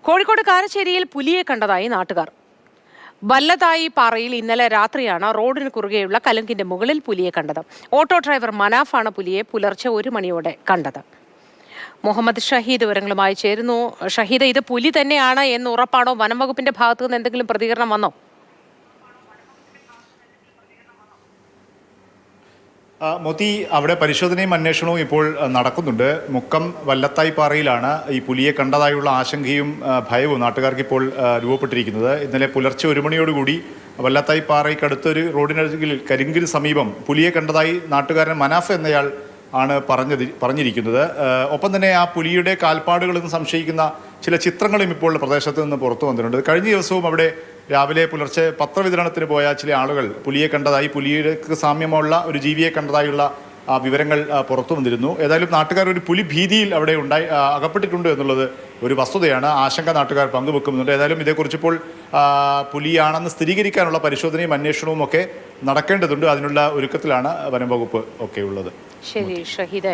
കോഴിക്കോട് കാരശ്ശേരിയിൽ പുലിയെ കണ്ടതായി നാട്ടുകാർ. വല്ലതായി പാറയിൽ ഇന്നലെ രാത്രിയാണ് റോഡിന് കുറുകെയുള്ള കലുങ്കിന്റെ മുകളിൽ പുലിയെ കണ്ടത്. ഓട്ടോ ഡ്രൈവർ മനാഫാണ് പുലിയെ പുലർച്ചെ 1 മണിയോടെ കണ്ടത്. മുഹമ്മദ് ഷഹീദ് വിവരങ്ങളുമായി ചേരുന്നു. ഷഹീദ്, ഇത് പുലി തന്നെയാണ് എന്ന് ഉറപ്പാണോ? വനംവകുപ്പിന്റെ ഭാഗത്തു നിന്ന് എന്തെങ്കിലും പ്രതികരണം വന്നോ? മോത്തി, അവിടെ പരിശോധനയും അന്വേഷണവും ഇപ്പോൾ നടക്കുന്നുണ്ട്. മുക്കം വല്ലത്തായിപ്പാറയിലാണ് ഈ പുലിയെ കണ്ടതായുള്ള ആശങ്കയും ഭയവും നാട്ടുകാർക്ക് ഇപ്പോൾ രൂപപ്പെട്ടിരിക്കുന്നത്. ഇന്നലെ പുലർച്ചെ 1 മണിയോടുകൂടി വല്ലത്തായിപ്പാറയ്ക്കടുത്തൊരു റോഡിനരികിൽ കരിങ്കിന് സമീപം പുലിയെ കണ്ടതായി നാട്ടുകാരൻ മനാഫ് എന്നയാൾ ആണ് പറഞ്ഞിരിക്കുന്നത്. ഒപ്പം തന്നെ ആ പുലിയുടെ കാൽപ്പാടുകളെന്ന് സംശയിക്കുന്ന ചില ചിത്രങ്ങളും ഇപ്പോൾ പ്രദേശത്ത് നിന്ന് പുറത്തു വന്നിട്ടുണ്ട്. കഴിഞ്ഞ ദിവസവും അവിടെ രാവിലെ പുലർച്ചെ പത്രവിതരണത്തിന് പോയ ചില ആളുകൾ പുലിയെ കണ്ടതായി, പുലിയുടെ സാമ്യമുള്ള ഒരു ജീവിയെ കണ്ടതായുള്ള വിവരങ്ങൾ പുറത്തു വന്നിരുന്നു. ഏതായാലും നാട്ടുകാർ ഒരു പുലി ഭീതിയിൽ അവിടെ അകപ്പെട്ടിട്ടുണ്ട് എന്നുള്ളത് ഒരു വസ്തുതയാണ്. ആശങ്ക നാട്ടുകാർ പങ്കുവെക്കുന്നുണ്ട്. ഏതായാലും ഇതേക്കുറിച്ചിപ്പോൾ പുലിയാണെന്ന് സ്ഥിരീകരിക്കാനുള്ള പരിശോധനയും അന്വേഷണവും ഒക്കെ നടക്കേണ്ടതുണ്ട്. അതിനുള്ള ഒരുക്കത്തിലാണ് വനം വകുപ്പ് ഒക്കെ ഉള്ളത്. ശരി ഷഹീദേ.